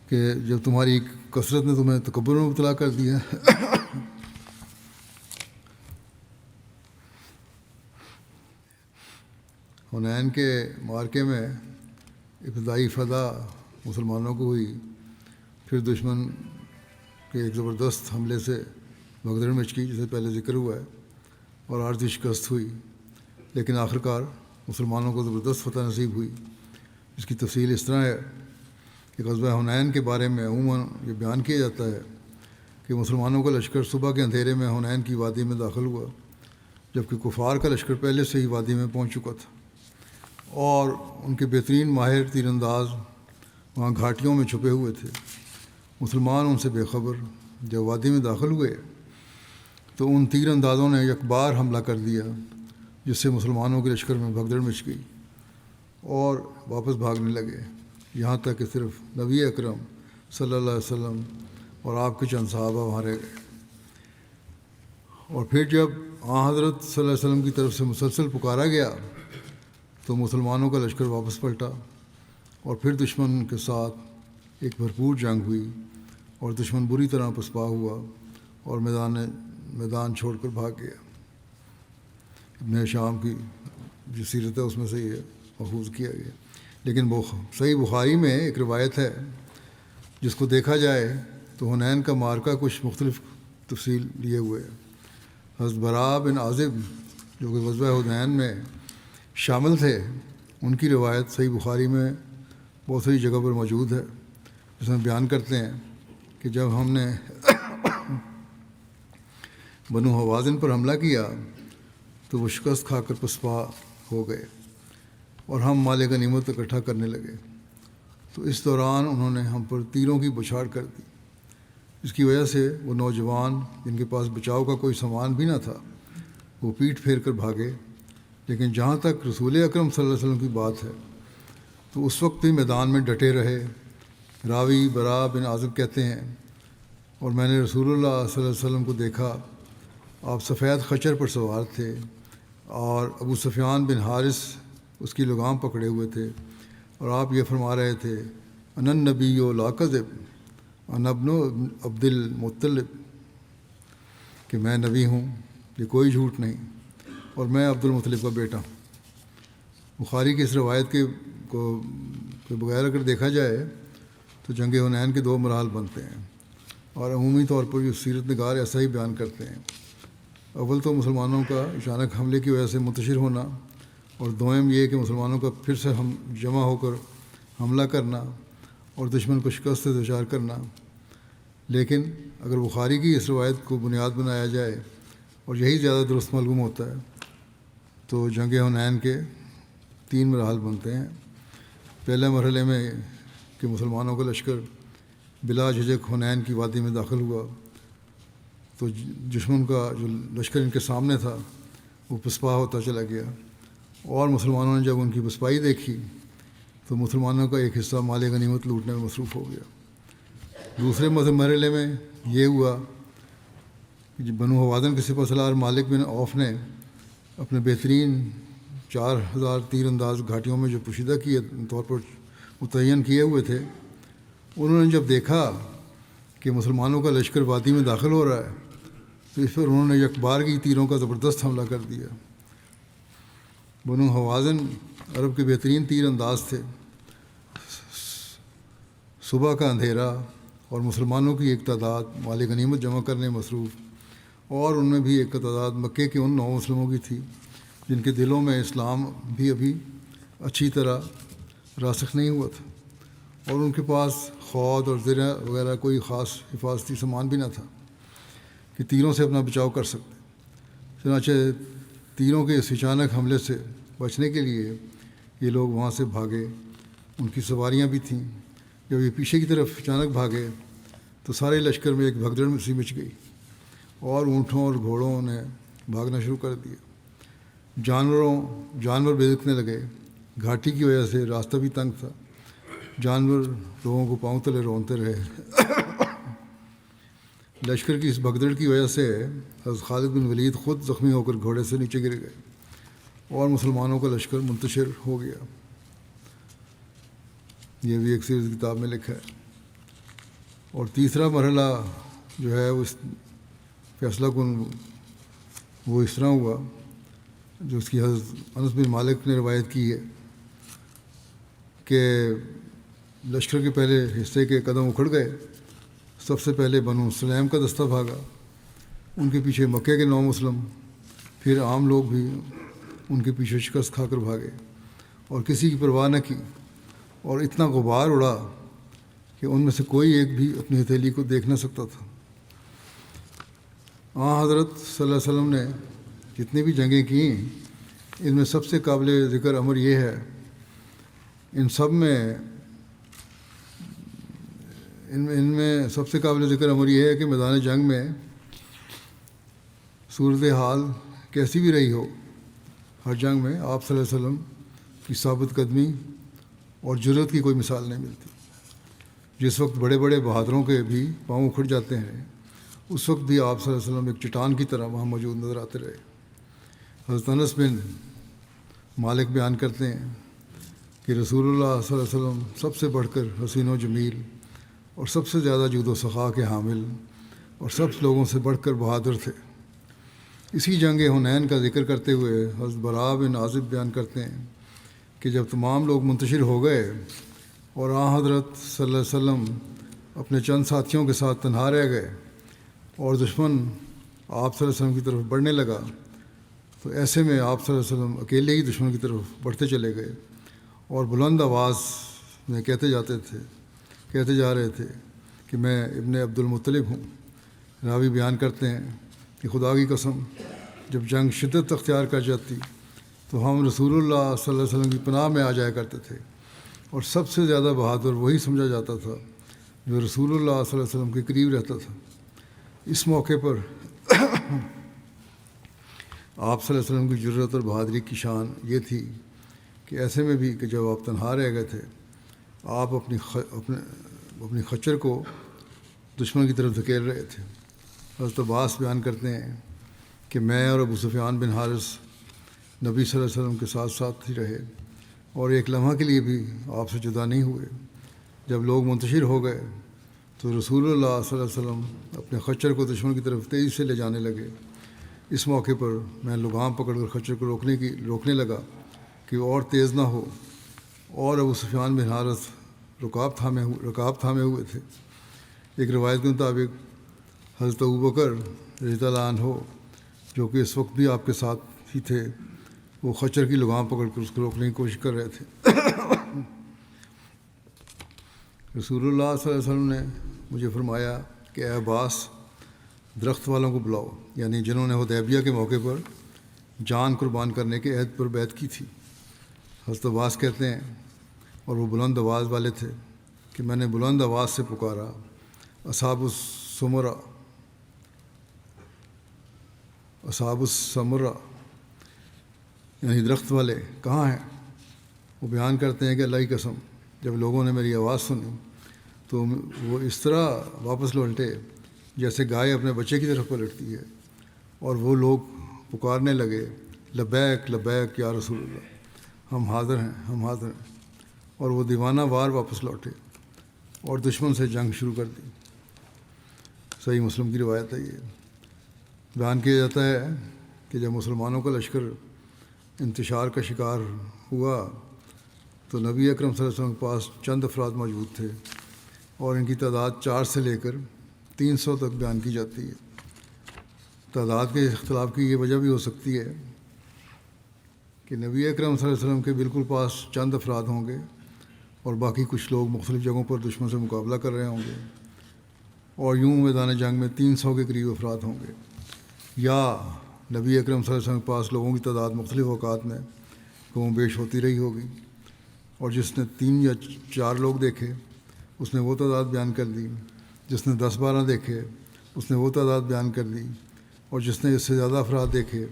کہ جب تمہاری کثرت نے تمہیں تکبر میں مبتلا کر دیا. حنین کے مارکے میں ابتدائی فضا مسلمانوں کو ہوئی، پھر دشمن کے ایک زبردست حملے سے بھگدڑ مچ گئی جسے پہلے ذکر ہوا ہے، اور عارضی شکست ہوئی، لیکن آخرکار مسلمانوں کو زبردست فتح نصیب ہوئی۔ اس کی تفصیل اس طرح ہے کہ غزوہ حنین کے بارے میں عموماً یہ بیان کیا جاتا ہے کہ مسلمانوں کا لشکر صبح کے اندھیرے میں حنین کی وادی میں داخل ہوا، جبکہ کفار کا لشکر پہلے سے ہی وادی میں پہنچ چکا تھا، اور ان کے بہترین ماہر تیر انداز وہاں گھاٹیوں میں چھپے ہوئے تھے۔ مسلمان ان سے بے خبر جب وادی میں داخل ہوئے تو ان تیر اندازوں نے یک بار حملہ کر دیا، جس سے مسلمانوں کے لشکر میں بھگدڑ مچ گئی اور واپس بھاگنے لگے، یہاں تک کہ صرف نبی اکرم صلی اللہ علیہ وسلم اور آپ کے چند صحابہ وہاں رہ گئے۔ اور پھر جب حضرت صلی اللہ علیہ وسلم کی طرف سے مسلسل پکارا گیا تو مسلمانوں کا لشکر واپس پلٹا، اور پھر دشمن کے ساتھ ایک بھرپور جنگ ہوئی، اور دشمن بری طرح پسپا ہوا اور میدان چھوڑ کر بھاگ گیا۔ ابن شام کی جو سیرت ہے اس میں سے یہ محفوظ کیا گیا۔ لیکن صحیح بخاری میں ایک روایت ہے جس کو دیکھا جائے تو حنین کا معرکہ کچھ مختلف تفصیل لیے ہوئے ہے۔ حضرت براء بن عازب جو کہ غزوہ حنین میں شامل تھے، ان کی روایت صحیح بخاری میں بہت سی جگہ پر موجود ہے، جس میں بیان کرتے ہیں کہ جب ہم نے بنو حوازن پر حملہ کیا تو وہ شکست کھا کر پسپا ہو گئے اور ہم مال غنیمت اکٹھا کرنے لگے، تو اس دوران انہوں نے ہم پر تیروں کی بچھاڑ کر دی، اس کی وجہ سے وہ نوجوان جن کے پاس بچاؤ کا کوئی سامان بھی نہ تھا وہ پیٹھ پھیر کر بھاگے۔ لیکن جہاں تک رسول اکرم صلی اللہ علیہ وسلم کی بات ہے تو اس وقت بھی میدان میں ڈٹے رہے۔ راوی براء بن عازب کہتے ہیں، اور میں نے رسول اللہ صلی اللہ علیہ وسلم کو دیکھا، آپ سفید خچر پر سوار تھے اور ابو سفیان بن حارث اس کی لگام پکڑے ہوئے تھے، اور آپ یہ فرما رہے تھے، ان النبی لا کذب انا ابن عبد المطلب، کہ میں نبی ہوں، یہ کوئی جھوٹ نہیں، اور میں عبد المطلب کا بیٹا ہوں۔ بخاری کی اس روایت کے بغیر اگر دیکھا جائے تو جنگ حنین کے دو مراحل بنتے ہیں، اور عمومی طور پر یہ سیرت نگار ایسا ہی بیان کرتے ہیں۔ اول تو مسلمانوں کا اچانک حملے کی وجہ سے منتشر ہونا، اور دوم یہ کہ مسلمانوں کا پھر سے جمع ہو کر حملہ کرنا اور دشمن کو شکست سے دوچار کرنا۔ لیکن اگر بخاری کی اس روایت کو بنیاد بنایا جائے اور یہی زیادہ درست معلوم ہوتا ہے تو جنگ حنین کے 3 مراحل بنتے ہیں۔ پہلے مرحلے میں کہ مسلمانوں کا لشکر بلا جھجک حنین کی وادی میں داخل ہوا تو دشمن کا جو لشکر ان کے سامنے تھا وہ پسپا ہوتا چلا گیا، اور مسلمانوں نے جب ان کی پسپائی دیکھی تو مسلمانوں کا ایک حصہ مال غنیمت لوٹنے میں مصروف ہو گیا۔ دوسرے مرحلے میں یہ ہوا کہ بنو حوازن کے سپہ سالار مالک بن عوف نے اپنے بہترین 4000 تیر انداز گھاٹیوں میں جو پوشیدہ کیے طور پر متعین کیے ہوئے تھے، انہوں نے جب دیکھا کہ مسلمانوں کا لشکر وادی میں داخل ہو رہا ہے تو اس پر انہوں نے یکبارگی تیروں کا زبردست حملہ کر دیا۔ بنو حوازن عرب کے بہترین تیر انداز تھے۔ صبح کا اندھیرا اور مسلمانوں کی ایک تعداد مال غنیمت جمع کرنے میں مصروف، اور ان میں بھی ایک تعداد مکے کے ان 9 مسلموں کی تھی جن کے دلوں میں اسلام بھی ابھی اچھی طرح راسخ نہیں ہوا تھا، اور ان کے پاس خود اور زرہ وغیرہ کوئی خاص حفاظتی سامان بھی نہ تھا کہ تیروں سے اپنا بچاؤ کر سکتے۔ چنانچہ تیروں کے اس اچانک حملے سے بچنے کے لیے یہ لوگ وہاں سے بھاگے۔ ان کی سواریاں بھی تھیں۔ جب یہ پیچھے کی طرف اچانک بھاگے تو سارے لشکر میں ایک بھگدڑ سی مچ گئی، اور اونٹوں اور گھوڑوں نے بھاگنا شروع کر دیا۔ جانور بھڑکنے لگے، گھاٹی کی وجہ سے راستہ بھی تنگ تھا، جانور لوگوں کو پاؤں تلے رونتے رہے۔ لشکر کی اس بھگدڑ کی وجہ سے حضرت خالد بن ولید خود زخمی ہو کر گھوڑے سے نیچے گر گئے، اور مسلمانوں کا لشکر منتشر ہو گیا۔ یہ بھی ایک سیرت کتاب میں لکھا ہے۔ اور تیسرا مرحلہ جو ہے اس فیصلہ کن وہ اس طرح ہوا جو اس کی حضرت انس بن مالک نے روایت کی ہے کہ لشکر کے پہلے حصے کے قدم اکھڑ گئے. سب سے پہلے بنو سلیم کا دستہ بھاگا، ان کے پیچھے مکے کے 9 مسلم، پھر عام لوگ بھی ان کے پیچھے شکست کھا کر بھاگے اور کسی کی پرواہ نہ کی، اور اتنا غبار اڑا کہ ان میں سے کوئی ایک بھی اپنی ہتھیلی کو دیکھ نہ سکتا تھا. حضرت صلی اللہ علیہ وسلم نے جتنی بھی جنگیں کیں، ان میں سب سے قابل ذکر امر یہ ہے، ان میں سب سے قابل ذکر امر یہ ہے کہ میدان جنگ میں صورتحال کیسی بھی رہی ہو، ہر جنگ میں آپ صلی اللہ علیہ وسلم کی ثابت قدمی اور جرأت کی کوئی مثال نہیں ملتی. جس وقت بڑے بڑے بہادروں کے بھی پاؤں اکھڑ جاتے ہیں، اس وقت بھی آپ صلی اللہ علیہ وسلم ایک چٹان کی طرح وہاں موجود نظر آتے رہے. حضرت انس بن مالک بیان کرتے ہیں کہ رسول اللہ صلی اللہ علیہ وسلم سب سے بڑھ کر حسین و جمیل اور سب سے زیادہ جود و سخا کے حامل اور سب لوگوں سے بڑھ کر بہادر تھے. اسی جنگ حنین کا ذکر کرتے ہوئے حضرت براء بن عازب بیان کرتے ہیں کہ جب تمام لوگ منتشر ہو گئے اور حضرت صلی اللہ علیہ وسلم اپنے چند ساتھیوں کے ساتھ تنہا رہ گئے اور دشمن آپ صلی اللہ علیہ وسلم کی طرف بڑھنے لگا، تو ایسے میں آپ صلی اللہ علیہ وسلم اکیلے ہی دشمن کی طرف بڑھتے چلے گئے اور بلند آواز میں کہتے جا رہے تھے کہ میں ابن عبد المطلب ہوں. راوی بیان کرتے ہیں کہ خدا کی قسم، جب جنگ شدت اختیار کر جاتی تو ہم رسول اللہ صلی اللہ علیہ وسلم کی پناہ میں آ جایا کرتے تھے، اور سب سے زیادہ بہادر وہی سمجھا جاتا تھا جو رسول اللہ صلی اللہ علیہ وسلم کے قریب رہتا تھا. اس موقع پر آپ صلی اللہ علیہ وسلم کی جرأت اور بہادری کی شان یہ تھی کہ ایسے میں بھی کہ جب آپ تنہا رہ گئے تھے، آپ اپنی خچر کو دشمن کی طرف دھکیل رہے تھے. حضرت عباس بیان کرتے ہیں کہ میں اور ابو سفیان بن حارث نبی صلی اللہ علیہ وسلم کے ساتھ ساتھ ہی رہے اور ایک لمحہ کے لیے بھی آپ سے جدا نہیں ہوئے. جب لوگ منتشر ہو گئے تو رسول اللہ صلی اللہ علیہ وسلم اپنے خچر کو دشمن کی طرف تیزی سے لے جانے لگے. اس موقع پر میں لگام پکڑ کر خچر کو روکنے لگا کہ وہ اور تیز نہ ہو، اور ابو سفیان بن حارث رکاب تھامے ہوئے تھے. ایک روایت کے مطابق حضرت ابوبکر رضی اللہ عنہ، جو کہ اس وقت بھی آپ کے ساتھ ہی تھے، وہ خچر کی لگام پکڑ کر اس کو روکنے کی کوشش کر رہے تھے. رسول اللہ صلی اللہ علیہ وسلم نے مجھے فرمایا کہ اے عباس، درخت والوں کو بلاؤ، یعنی جنہوں نے حدیبیہ کے موقع پر جان قربان کرنے کے عہد پر بیعت کی تھی. حضرت عباس کہتے ہیں اور وہ بلند آواز والے تھے کہ میں نے بلند آواز سے پکارا، اصحاب السمرہ یعنی درخت والے کہاں ہیں؟ وہ بیان کرتے ہیں کہ اللہ کی قسم، جب لوگوں نے میری آواز سنی تو وہ اس طرح واپس لوٹے جیسے گائے اپنے بچے کی طرف پلٹتی ہے، اور وہ لوگ پکارنے لگے، لبیک لبیک یا رسول اللہ، ہم حاضر ہیں. اور وہ دیوانہ وار واپس لوٹے اور دشمن سے جنگ شروع کر دی. صحیح مسلم کی روایت ہے. یہ بیان کیا جاتا ہے کہ جب مسلمانوں کا لشکر انتشار کا شکار ہوا تو نبی اکرم صلی اللہ علیہ وسلم کے پاس چند افراد موجود تھے، اور ان کی تعداد 4 سے لے کر 300 تک بیان کی جاتی ہے. تعداد کے اختلاف کی یہ وجہ بھی ہو سکتی ہے کہ نبی اکرم صلی اللہ علیہ وسلم کے بالکل پاس چند افراد ہوں گے اور باقی کچھ لوگ مختلف جگہوں پر دشمن سے مقابلہ کر رہے ہوں گے، اور یوں میدان جنگ میں 300 کے قریب افراد ہوں گے، یا نبی اکرم صلی اللہ علیہ وسلم کے پاس لوگوں کی تعداد مختلف اوقات میں کم و بیش ہوتی رہی ہوگی، اور جس نے 3 یا 4 لوگ دیکھے اس نے وہ تعداد بیان کر دی، جس نے 10-12 دیکھے اس نے وہ تعداد بیان کر دی، اور جس نے اس سے زیادہ افراد دیکھے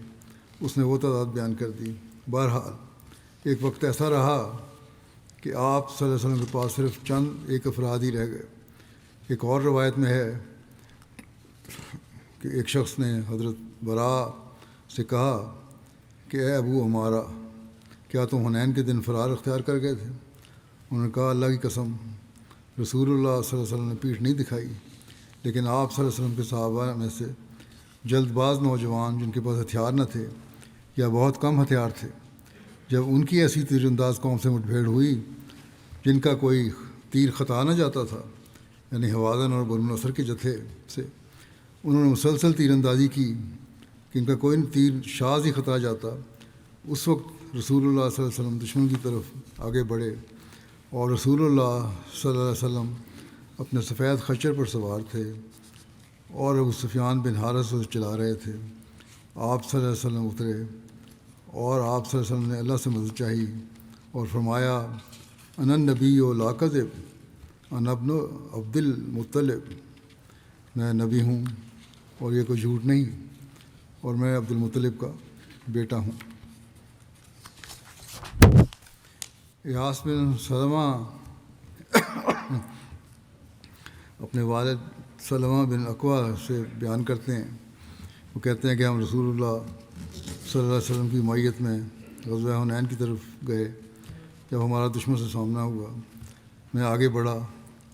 اس نے وہ تعداد بیان کر دی. بہرحال ایک وقت ایسا رہا کہ آپ صلی اللہ علیہ وسلم کے پاس صرف چند ایک افراد ہی رہ گئے. ایک اور روایت میں ہے کہ ایک شخص نے حضرت براء سے کہا کہ اے ابو عمارہ، کیا تم حنین کے دن فرار اختیار کر گئے تھے؟ انہوں نے کہا اللہ کی قسم، رسول اللہ صلی اللہ علیہ وسلم نے پیٹھ نہیں دکھائی، لیکن آپ صلی اللہ علیہ وسلم کے صحابہ میں سے جلد باز نوجوان جن کے پاس ہتھیار نہ تھے یا بہت کم ہتھیار تھے، جب ان کی ایسی تیر انداز قوم سے مٹبھیڑ ہوئی جن کا کوئی تیر خطا نہ جاتا تھا، یعنی حوازن اور بنو نصر کے جتھے سے انہوں نے مسلسل تیر اندازی کی کہ ان کا کوئی تیر شاذ ہی خطا جاتا۔ اس وقت رسول اللہ صلی اللہ علیہ وسلم دشمن کی طرف آگے بڑھے اور رسول اللہ صلی اللہ علیہ وسلم اپنے سفید خچر پر سوار تھے اور ابو سفیان بن حارث اسے چلا رہے تھے۔ آپ صلی اللہ علیہ وسلم اترے اور آپ صلی اللہ علیہ وسلم نے اللہ سے مدد چاہی اور فرمایا، انا النبی و لا کذب، انا ابن عبد المطلب، میں نبی ہوں اور یہ کوئی جھوٹ نہیں، اور میں عبد المطلب کا بیٹا ہوں۔ یاس بن سلمہ اپنے والد سلمہ بن اکوع سے بیان کرتے ہیں، وہ کہتے ہیں کہ ہم رسول اللہ صلی اللہ علیہ وسلم کی معیت میں غزوہ حنین کی طرف گئے۔ جب ہمارا دشمن سے سامنا ہوا، میں آگے بڑھا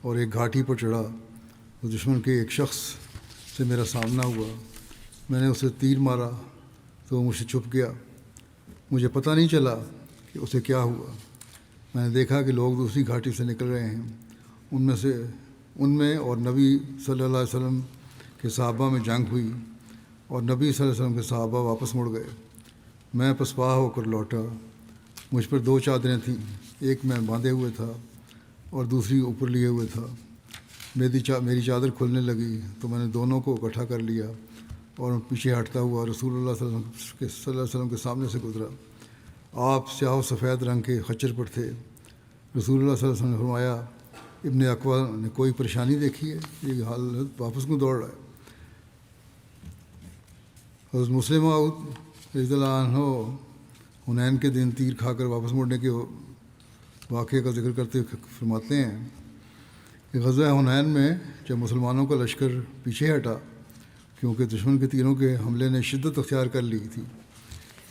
اور ایک گھاٹی پر چڑھا تو دشمن کے ایک شخص سے میرا سامنا ہوا۔ میں نے اسے تیر مارا تو وہ مجھ سے چھپ گیا، مجھے پتہ نہیں چلا کہ اسے کیا ہوا۔ میں نے دیکھا کہ لوگ دوسری گھاٹی سے نکل رہے ہیں، ان میں اور نبی صلی اللہ علیہ وسلم کے صحابہ میں جنگ ہوئی اور نبی صلی اللہ علیہ وسلم کے صحابہ واپس مڑ گئے۔ میں پسپا ہو کر لوٹا، مجھ پر 2 چادریں تھیں، ایک میں باندھے ہوئے تھا اور دوسری اوپر لیے ہوئے تھا۔ میری چادر کھلنے لگی تو میں نے دونوں کو اکٹھا کر لیا اور پیچھے ہٹتا ہوا رسول اللہ صلی اللہ علیہ وسلم کے سامنے سے گزرا۔ آپ سیاہ و سفید رنگ کے خچر پر تھے۔ رسول اللہ صلی اللہ علیہ وسلم نے فرمایا، ابن اکوع نے کوئی پریشانی دیکھی ہے؟ یہ حالت واپس کیوں دوڑ رہا ہے؟ حضرت مسلم رضی اللہ عنہ حنین کے دن تیر کھا کر واپس مڑنے کے واقعے کا ذکر کرتے ہوئے فرماتے ہیں کہ غزوہ حنین میں جب مسلمانوں کا لشکر پیچھے ہٹا کیونکہ دشمن کے تیروں کے حملے نے شدت اختیار کر لی تھی،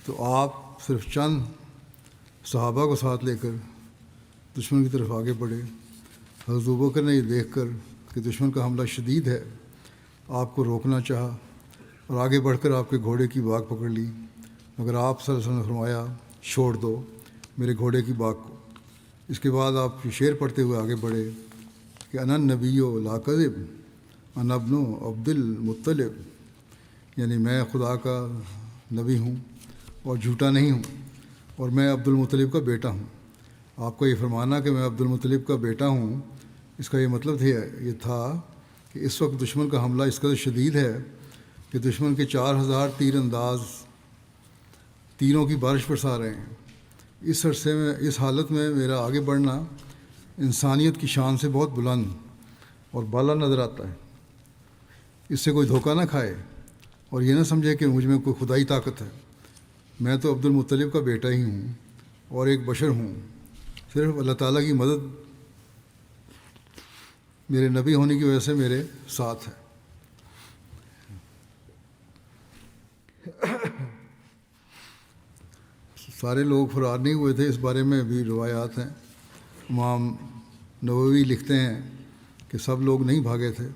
تو آپ صرف چند صحابہ کو ساتھ لے کر دشمن کی طرف آگے بڑھے۔ حضرت ابوبکر نے یہ دیکھ کر کہ دشمن کا حملہ شدید ہے، آپ کو روکنا چاہا اور آگے بڑھ کر آپ کے گھوڑے کی باگ پکڑ لی، مگر آپ صلی اللہ علیہ وسلم نے فرمایا، چھوڑ دو میرے گھوڑے کی باگ کو۔ اس کے بعد آپ شعر پڑھتے ہوئے آگے بڑھے کہ انا النبی و لا کذب، انا ابن عبد المطلب، یعنی میں خدا کا نبی ہوں اور جھوٹا نہیں ہوں، اور میں عبد المطلب کا بیٹا ہوں۔ آپ کا یہ فرمانا کہ میں عبد المطلب کا بیٹا ہوں، اس کا یہ مطلب یہ تھا کہ اس وقت دشمن کا حملہ اس قدر شدید ہے کہ دشمن کے 4000 تیر انداز تیروں کی بارش برسا رہے ہیں۔ اس عرصے میں، اس حالت میں میرا آگے بڑھنا انسانیت کی شان سے بہت بلند اور بالا نظر آتا ہے۔ اس سے کوئی دھوکہ نہ کھائے اور یہ نہ سمجھے کہ مجھ میں کوئی خدائی طاقت ہے۔ میں تو عبد المطلب کا بیٹا ہی ہوں اور ایک بشر ہوں، صرف اللہ تعالیٰ کی مدد میرے نبی ہونے کی وجہ سے میرے ساتھ ہے۔ سارے لوگ فرار نہیں ہوئے تھے، اس بارے میں بھی روایات ہیں۔ امام نووی لکھتے ہیں کہ سب لوگ نہیں بھاگے تھے،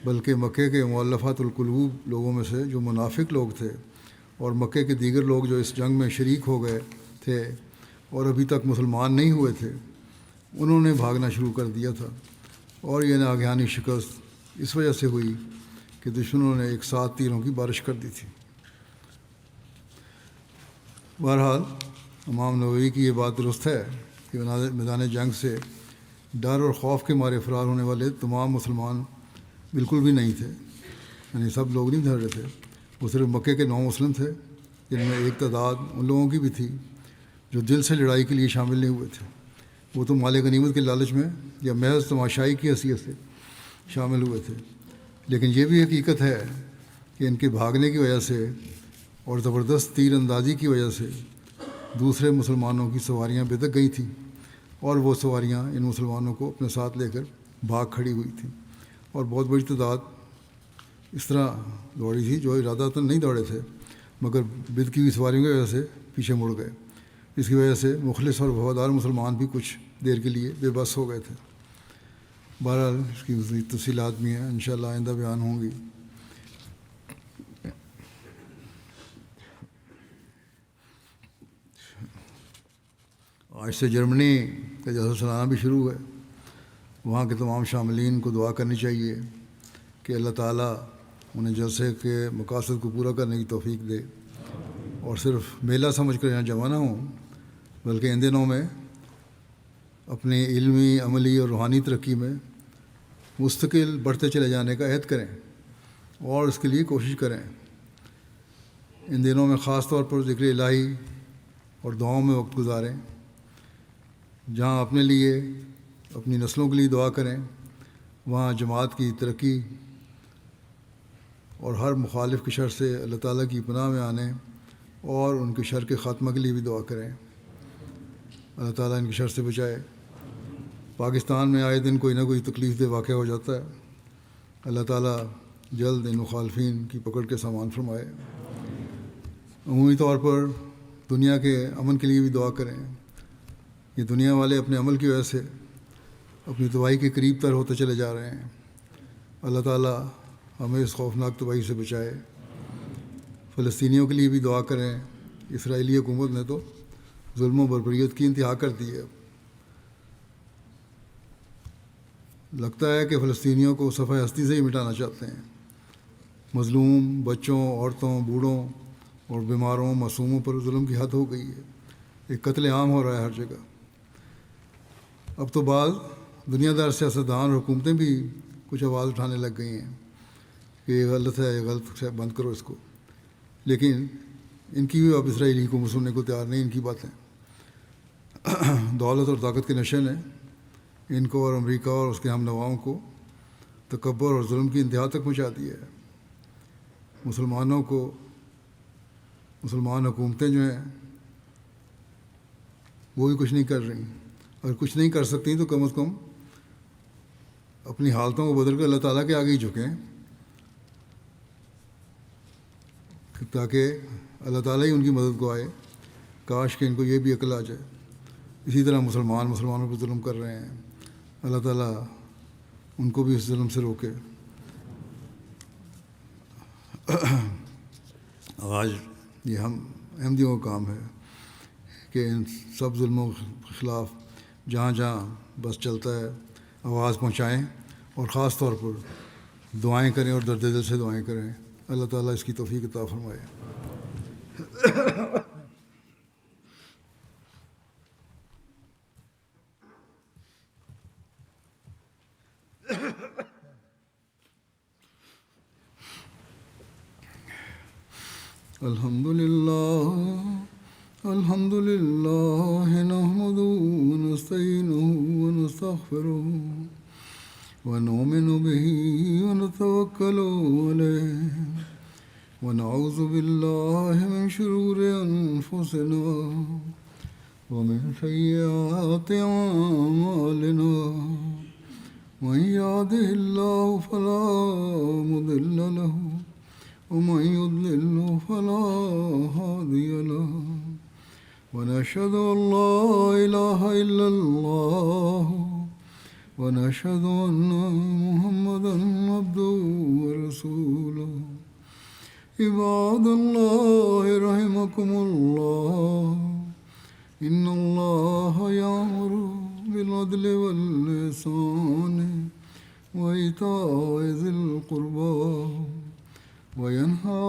بلکہ مکے کے مؤلفات القلوب لوگوں میں سے جو منافق لوگ تھے اور مکے کے دیگر لوگ جو اس جنگ میں شریک ہو گئے تھے اور ابھی تک مسلمان نہیں ہوئے تھے، انہوں نے بھاگنا شروع کر دیا تھا، اور یہ ناگہانی شکست اس وجہ سے ہوئی کہ دشمنوں نے ایک ساتھ تیروں کی بارش کر دی تھی۔ بہرحال امام نووی کی یہ بات درست ہے کہ میدان جنگ سے ڈر اور خوف کے مارے فرار ہونے والے تمام مسلمان بالکل بھی نہیں تھے، یعنی سب لوگ نہیں دھر رہے تھے، وہ صرف مکے کے 9 مسلم تھے، جن میں ایک تعداد ان لوگوں کی بھی تھی جو دل سے لڑائی کے لیے شامل نہیں ہوئے تھے۔ وہ تو مال غنیمت کے لالچ میں یا محض تماشائی کی حیثیت سے شامل ہوئے تھے، لیکن یہ بھی حقیقت ہے کہ ان کے بھاگنے کی وجہ سے اور زبردست تیر اندازی کی وجہ سے دوسرے مسلمانوں کی سواریاں بہتک گئی تھیں، اور وہ سواریاں ان مسلمانوں کو اپنے ساتھ لے کر بھاگ کھڑی ہوئی تھیں، اور بہت بڑی تعداد اس طرح دوڑی تھی جو ارادتاً نہیں دوڑے تھے، مگر بدکی ہوئی سواریوں کی وجہ سے پیچھے مڑ گئے۔ اس کی وجہ سے مخلص اور وفادار مسلمان بھی کچھ دیر کے لیے بے بس ہو گئے تھے۔ بہرحال اس کی مزید تفصیلات بھی ہیں، انشاءاللہ آئندہ بیان ہوں گی۔ آج سے جرمنی کا جلسہ سالانہ بھی شروع ہے. وہاں کے تمام شاملین کو دعا کرنی چاہیے کہ اللہ تعالیٰ انہیں جلسے کے مقاصد کو پورا کرنے کی توفیق دے اور صرف میلہ سمجھ کر یہاں جمع نہ ہوں بلکہ ان دنوں میں اپنی علمی، عملی اور روحانی ترقی میں مستقل بڑھتے چلے جانے کا عہد کریں اور اس کے لیے کوشش کریں. ان دنوں میں خاص طور پر ذکر الہی اور دعاؤں میں وقت گزاریں. جہاں اپنے لیے، اپنی نسلوں کے لیے دعا کریں، وہاں جماعت کی ترقی اور ہر مخالف کی شر سے اللہ تعالیٰ کی پناہ میں آنے اور ان کے شر کے خاتمہ کے لیے بھی دعا کریں. اللہ تعالیٰ ان کی شر سے بچائے. پاکستان میں آئے دن کوئی نہ کوئی تکلیف دہ واقعہ ہو جاتا ہے. اللہ تعالیٰ جلد ان مخالفین کی پکڑ کے سامان فرمائے. عمومی طور پر دنیا کے امن کے لیے بھی دعا کریں. یہ دنیا والے اپنے عمل کی وجہ سے اپنی تباہی کے قریب تر ہوتے چلے جا رہے ہیں. اللہ تعالیٰ ہمیں اس خوفناک تباہی سے بچائے. فلسطینیوں کے لیے بھی دعا کریں. اسرائیلی حکومت نے تو ظلم و بربریت کی انتہا کر دی ہے. لگتا ہے کہ فلسطینیوں کو صفحہ ہستی سے ہی مٹانا چاہتے ہیں. مظلوم بچوں، عورتوں، بوڑھوں اور بیماروں، معصوموں پر ظلم کی حد ہو گئی ہے. ایک قتل عام ہو رہا ہے ہر جگہ. اب تو بعض دنیا دار سیاستدان اور حکومتیں بھی کچھ آواز اٹھانے لگ گئی ہیں کہ یہ غلط ہے، یہ غلط ہے، بند کرو اس کو. لیکن ان کی بھی اب اسرائیلی حکومت سننے کو تیار نہیں. ان کی باتیں دولت اور طاقت کے نشے نے ان کو اور امریکہ اور اس کے ہم نواؤں کو تکبر اور ظلم کی انتہا تک پہنچا دیا ہے. مسلمان حکومتیں جو ہیں وہ بھی کچھ نہیں کر رہی. اور کچھ نہیں کر سکتی تو کم از کم اپنی حالتوں کو بدل کر اللہ تعالیٰ کے آگے ہی جھکیں تاکہ اللہ تعالیٰ ہی ان کی مدد کو آئے. کاش کہ ان کو یہ بھی عقل آ جائے. اسی طرح مسلمانوں پر ظلم کر رہے ہیں. اللہ تعالیٰ ان کو بھی اس ظلم سے روکے. آج یہ ہم احمدیوں کا کام ہے کہ ان سب ظلموں کے خلاف جہاں جہاں بس چلتا ہے آواز پہنچائیں اور خاص طور پر دعائیں کریں اور درد دل سے دعائیں کریں. اللہ تعالیٰ اس کی توفیق عطا فرمائے. الحمد لله نحمده ونستعينه ونستغفره ونؤمن به ونتوكل عليه ونعوذ بالله من شرور أنفسنا ومن سيئات أعمالنا. من يهده الله فلا مضل له ومن يضلل فلا هادي له. ونشهد أن لا إله إلا الله ونشهد أن محمدا عبده ورسوله. عباد الله رحمكم الله إن الله يأمر بالعدل والإحسان وإيتاء ذي القربى وينهى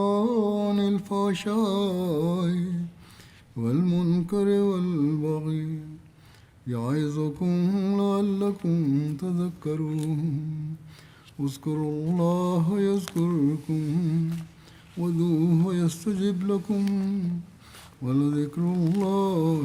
عن الفحشاء والمنكر والبغي يعظكم لعلكم تذكرون. اذكروا الله يذكركم وادعوه يستجب لكم ولذكر الله